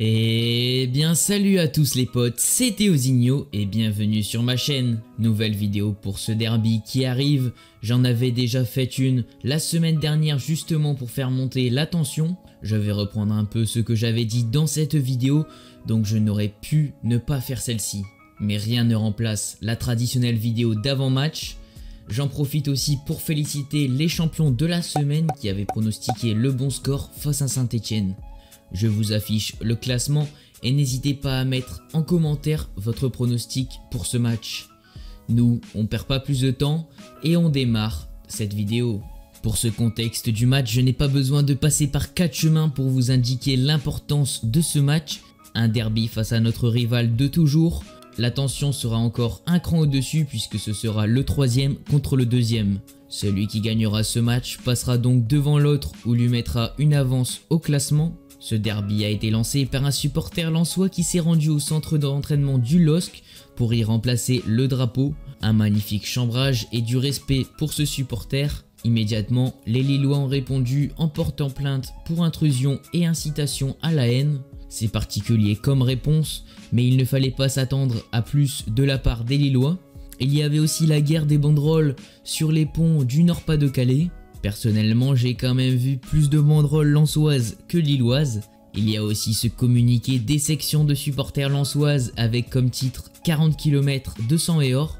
Eh bien salut à tous les potes, c'était Ozinho et bienvenue sur ma chaîne. Nouvelle vidéo pour ce derby qui arrive, j'en avais déjà fait une la semaine dernière justement pour faire monter la tension. Je vais reprendre un peu ce que j'avais dit dans cette vidéo, donc je n'aurais pu ne pas faire celle-ci. Mais rien ne remplace la traditionnelle vidéo d'avant-match. J'en profite aussi pour féliciter les champions de la semaine qui avaient pronostiqué le bon score face à Saint-Etienne. Je vous affiche le classement et n'hésitez pas à mettre en commentaire votre pronostic pour ce match. Nous, on perd pas plus de temps et on démarre cette vidéo. Pour ce contexte du match, je n'ai pas besoin de passer par 4 chemins pour vous indiquer l'importance de ce match. Un derby face à notre rival de toujours. La tension sera encore un cran au-dessus puisque ce sera le 3e contre le 2e. Celui qui gagnera ce match passera donc devant l'autre ou lui mettra une avance au classement. Ce derby a été lancé par un supporter lensois qui s'est rendu au centre d'entraînement du LOSC pour y remplacer le drapeau. Un magnifique chambrage et du respect pour ce supporter. Immédiatement, les Lillois ont répondu en portant plainte pour intrusion et incitation à la haine. C'est particulier comme réponse, mais il ne fallait pas s'attendre à plus de la part des Lillois. Il y avait aussi la guerre des banderoles sur les ponts du Nord-Pas-de-Calais. Personnellement, j'ai quand même vu plus de banderoles lensoises que lilloises. Il y a aussi ce communiqué des sections de supporters lensoises avec comme titre 40 km de sang et or.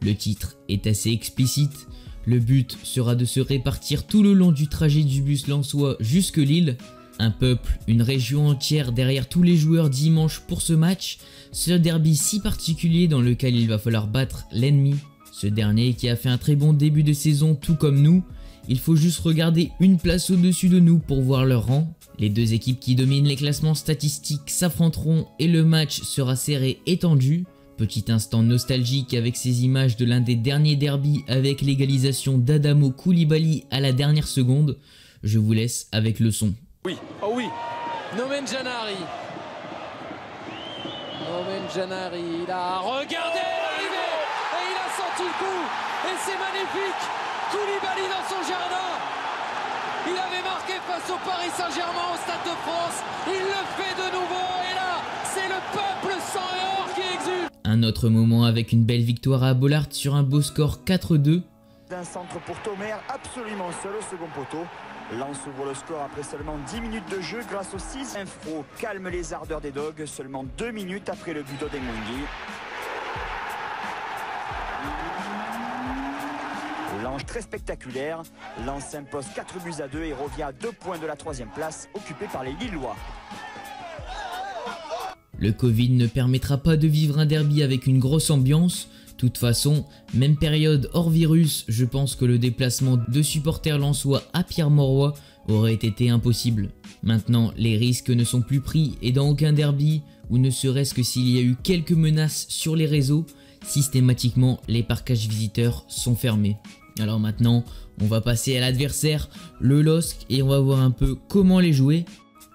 Le titre est assez explicite. Le but sera de se répartir tout le long du trajet du bus lensois jusque Lille. Un peuple, une région entière derrière tous les joueurs dimanche pour ce match. Ce derby si particulier dans lequel il va falloir battre l'ennemi. Ce dernier qui a fait un très bon début de saison tout comme nous. Il faut juste regarder une place au-dessus de nous pour voir leur rang. Les deux équipes qui dominent les classements statistiques s'affronteront et le match sera serré et tendu. Petit instant nostalgique avec ces images de l'un des derniers derbys avec l'égalisation d'Adamo Koulibaly à la dernière seconde. Je vous laisse avec le son. Oui, oh oui, Nomen Janari. Nomen Janari, il a regardé l'arrivée et il a senti le coup. Et c'est magnifique. Koulibaly dans son jardin. Il avait marqué face au Paris Saint-Germain au Stade de France. Il le fait de nouveau et là, c'est le peuple sang et or qui exulte. Un autre moment avec une belle victoire à Bollaert sur un beau score 4-2. D'un centre pour Thomer, absolument seul au second poteau. Lens ouvre le score après seulement 10 minutes de jeu grâce au 6. Infro calme les ardeurs des Dogs seulement 2 minutes après le but d'Odemwingie. Lens très spectaculaire. Lens s'impose 4 buts à 2 et revient à 2 points de la 3e place occupée par les Lillois. Le Covid ne permettra pas de vivre un derby avec une grosse ambiance. De toute façon, même période hors virus, je pense que le déplacement de supporters lensois à Pierre-Mauroy aurait été impossible. Maintenant, les risques ne sont plus pris et dans aucun derby, ou ne serait-ce que s'il y a eu quelques menaces sur les réseaux, systématiquement les parcages visiteurs sont fermés. Alors maintenant, on va passer à l'adversaire, le LOSC, et on va voir un peu comment les jouer.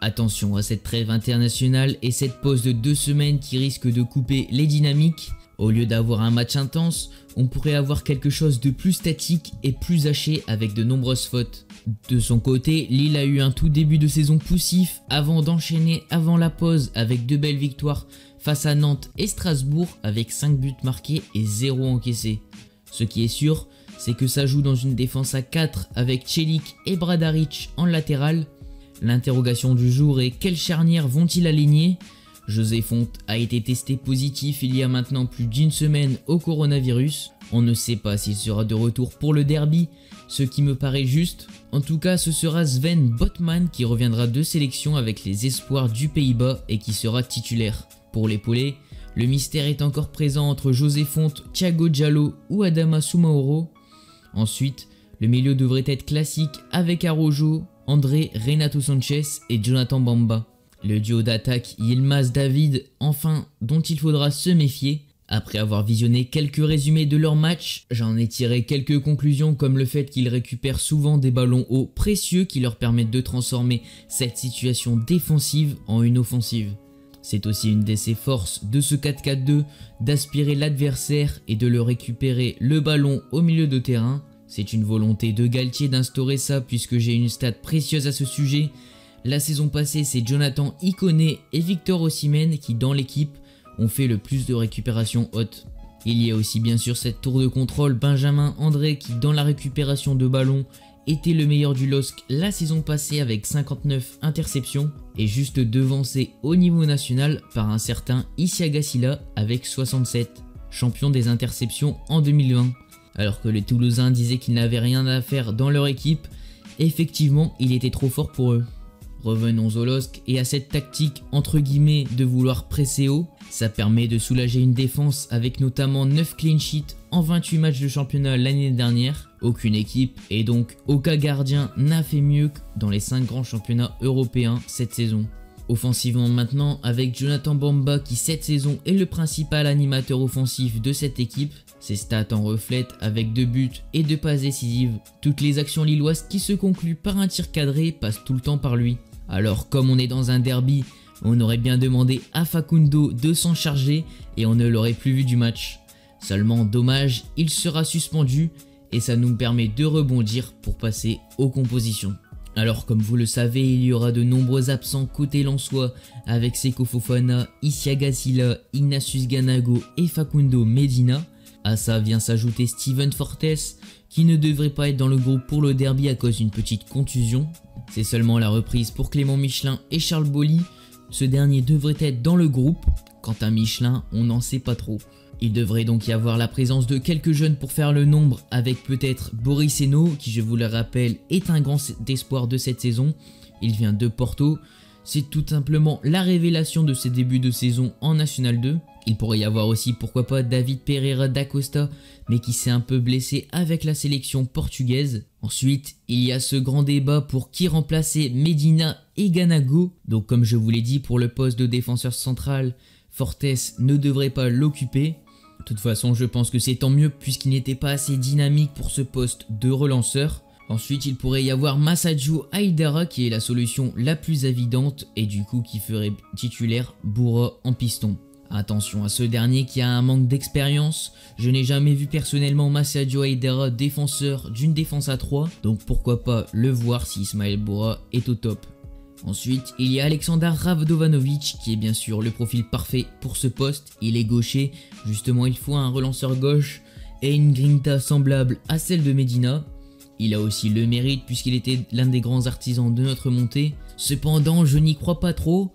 Attention à cette trêve internationale et cette pause de 2 semaines qui risque de couper les dynamiques. Au lieu d'avoir un match intense, on pourrait avoir quelque chose de plus statique et plus haché avec de nombreuses fautes. De son côté, Lille a eu un tout début de saison poussif avant d'enchaîner avant la pause avec 2 belles victoires face à Nantes et Strasbourg avec 5 buts marqués et 0 encaissés. Ce qui est sûr, c'est que ça joue dans une défense à 4 avec Celik et Bradaric en latéral. L'interrogation du jour est quelle charnière vont-ils aligner ? José Fonte a été testé positif il y a maintenant plus d'1 semaine au coronavirus. On ne sait pas s'il sera de retour pour le derby, ce qui me paraît juste. En tout cas, ce sera Sven Botman qui reviendra de sélection avec les espoirs du Pays-Bas et qui sera titulaire. Pour l'épauler, le mystère est encore présent entre José Fonte, Thiago Diallo ou Adama Soumaoro. Ensuite, le milieu devrait être classique avec Araujo, André Renato Sanchez et Jonathan Bamba. Le duo d'attaque Yilmaz David, enfin, dont il faudra se méfier. Après avoir visionné quelques résumés de leur match, j'en ai tiré quelques conclusions comme le fait qu'ils récupèrent souvent des ballons hauts précieux qui leur permettent de transformer cette situation défensive en une offensive. C'est aussi une de ses forces de ce 4-4-2 d'aspirer l'adversaire et de le récupérer le ballon au milieu de terrain. C'est une volonté de Galtier d'instaurer ça puisque j'ai une stat précieuse à ce sujet. La saison passée, c'est Jonathan Ikoné et Victor Osimhen qui dans l'équipe ont fait le plus de récupérations hautes. Il y a aussi bien sûr cette tour de contrôle Benjamin André qui dans la récupération de ballon était le meilleur du LOSC la saison passée avec 59 interceptions et juste devancé au niveau national par un certain Isiaga Silla avec 67, champion des interceptions en 2020. Alors que les Toulousains disaient qu'ils n'avaient rien à faire dans leur équipe, effectivement il était trop fort pour eux. Revenons au LOSC et à cette tactique entre guillemets de vouloir presser haut, ça permet de soulager une défense avec notamment 9 clean sheets en 28 matchs de championnat l'année dernière. Aucune équipe et donc aucun gardien n'a fait mieux que dans les 5 grands championnats européens cette saison. Offensivement maintenant avec Jonathan Bamba qui cette saison est le principal animateur offensif de cette équipe. Ses stats en reflètent avec 2 buts et 2 passes décisives. Toutes les actions lilloises qui se concluent par un tir cadré passent tout le temps par lui. Alors comme on est dans un derby, on aurait bien demandé à Facundo de s'en charger et on ne l'aurait plus vu du match. Seulement dommage, il sera suspendu et ça nous permet de rebondir pour passer aux compositions. Alors comme vous le savez, il y aura de nombreux absents côté lensois avec Seko Fofana, Isiaga Silla, Ignatius Ganago et Facundo Medina. À ça vient s'ajouter Steven Fortes qui ne devrait pas être dans le groupe pour le derby à cause d'une petite contusion. C'est seulement la reprise pour Clément Michelin et Charles Boly. Ce dernier devrait être dans le groupe. Quant à Michelin, on n'en sait pas trop. Il devrait donc y avoir la présence de quelques jeunes pour faire le nombre avec peut-être Boris Eno qui je vous le rappelle est un grand espoir de cette saison. Il vient de Porto. C'est tout simplement la révélation de ses débuts de saison en National 2. Il pourrait y avoir aussi pourquoi pas David Pereira da Costa mais qui s'est un peu blessé avec la sélection portugaise. Ensuite il y a ce grand débat pour qui remplacer Medina et Ganago. Donc comme je vous l'ai dit pour le poste de défenseur central, Fortes ne devrait pas l'occuper. De toute façon je pense que c'est tant mieux puisqu'il n'était pas assez dynamique pour ce poste de relanceur. Ensuite il pourrait y avoir Massadio Aidara qui est la solution la plus évidente et du coup qui ferait titulaire Boura en piston. Attention à ce dernier qui a un manque d'expérience, je n'ai jamais vu personnellement Massadio Aidara défenseur d'une défense à 3, donc pourquoi pas le voir si Ismaël Boura est au top. Ensuite, il y a Aleksandar Radovanovic qui est bien sûr le profil parfait pour ce poste, il est gaucher, justement il faut un relanceur gauche et une grinta semblable à celle de Medina. Il a aussi le mérite puisqu'il était l'un des grands artisans de notre montée, cependant je n'y crois pas trop.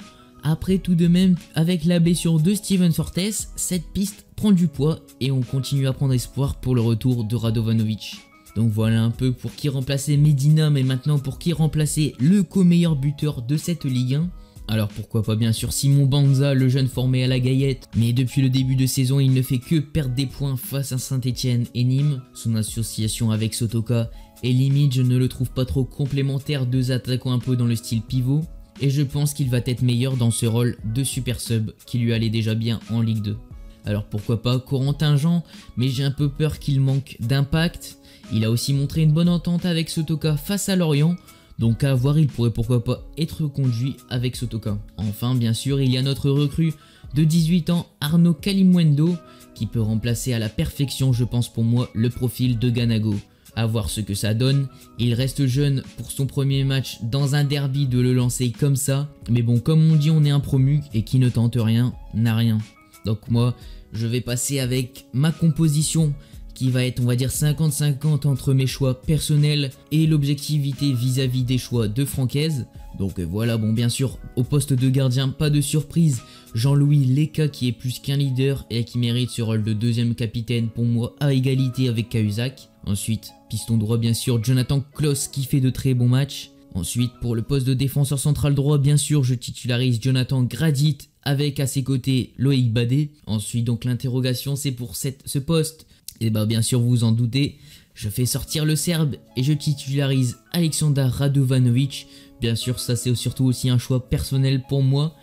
Après tout de même, avec la blessure de Steven Fortes, cette piste prend du poids et on continue à prendre espoir pour le retour de Radovanovic. Donc voilà un peu pour qui remplacer Medina, mais maintenant pour qui remplacer le co-meilleur buteur de cette Ligue 1. Alors pourquoi pas bien sûr Simon Banza, le jeune formé à la Gaillette, mais depuis le début de saison il ne fait que perdre des points face à Saint-Etienne et Nîmes. Son association avec Sotoka et limite je ne le trouve pas trop complémentaire, deux attaquants un peu dans le style pivot. Et je pense qu'il va être meilleur dans ce rôle de super sub qui lui allait déjà bien en Ligue 2. Alors pourquoi pas Corentin Jean, mais j'ai un peu peur qu'il manque d'impact. Il a aussi montré une bonne entente avec Sotoka face à Lorient, donc à voir il pourrait pourquoi pas être conduit avec Sotoka. Enfin bien sûr il y a notre recrue de 18 ans Arnaud Kalimwendo qui peut remplacer à la perfection je pense pour moi le profil de Ganago. À voir ce que ça donne, il reste jeune pour son premier match dans un derby de le lancer comme ça, mais bon comme on dit on est un promu et qui ne tente rien n'a rien. Donc moi je vais passer avec ma composition qui va être on va dire 50-50 entre mes choix personnels et l'objectivité vis-à-vis des choix de Francaise. Donc voilà, bon bien sûr au poste de gardien pas de surprise, Jean-Louis Leka qui est plus qu'un leader et qui mérite ce rôle de deuxième capitaine pour moi à égalité avec Cahuzac. Ensuite piston droit bien sûr Jonathan Klaus qui fait de très bons matchs. Ensuite pour le poste de défenseur central droit bien sûr je titularise Jonathan Gradit avec à ses côtés Loïc Badé. Ensuite donc l'interrogation c'est pour ce poste. Et bah bien sûr vous vous en doutez, je fais sortir le Serbe et je titularise Aleksandar Radovanovic. Bien sûr ça c'est surtout aussi un choix personnel pour moi.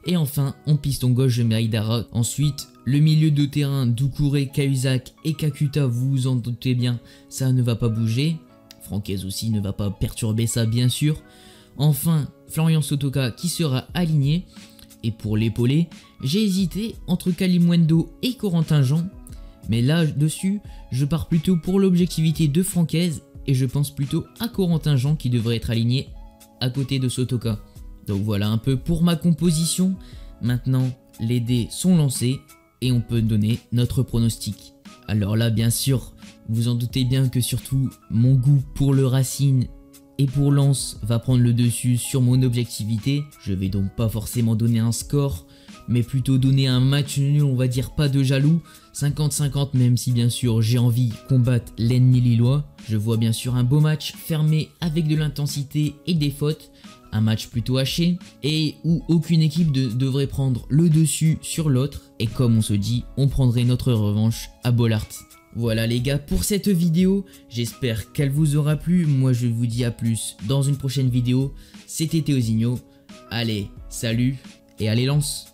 Et enfin en piston gauche je mets Aidara. Ensuite le milieu de terrain Doucouré, Cahuzac et Kakuta, vous vous en doutez bien, ça ne va pas bouger. Francaise aussi ne va pas perturber ça bien sûr. Enfin Florian Sotoka qui sera aligné. Et pour l'épauler, j'ai hésité entre Kalimwendo et Corentin Jean. Mais là dessus, je pars plutôt pour l'objectivité de Francaise et je pense plutôt à Corentin Jean qui devrait être aligné à côté de Sotoka. Donc voilà un peu pour ma composition. Maintenant, les dés sont lancés et on peut donner notre pronostic. Alors là, bien sûr, vous en doutez bien que surtout mon goût pour le Racing et pour Lens va prendre le dessus sur mon objectivité. Je vais donc pas forcément donner un score, mais plutôt donner un match nul, on va dire pas de jaloux, 50-50, même si bien sûr j'ai envie qu'on batte l'ennemi lillois. Je vois bien sûr un beau match fermé avec de l'intensité et des fautes, un match plutôt haché et où aucune équipe devrait prendre le dessus sur l'autre, et comme on se dit, on prendrait notre revanche à Bollaert. Voilà les gars pour cette vidéo, j'espère qu'elle vous aura plu. Moi je vous dis à plus dans une prochaine vidéo. C'était Théozinho, allez salut et allez Lens.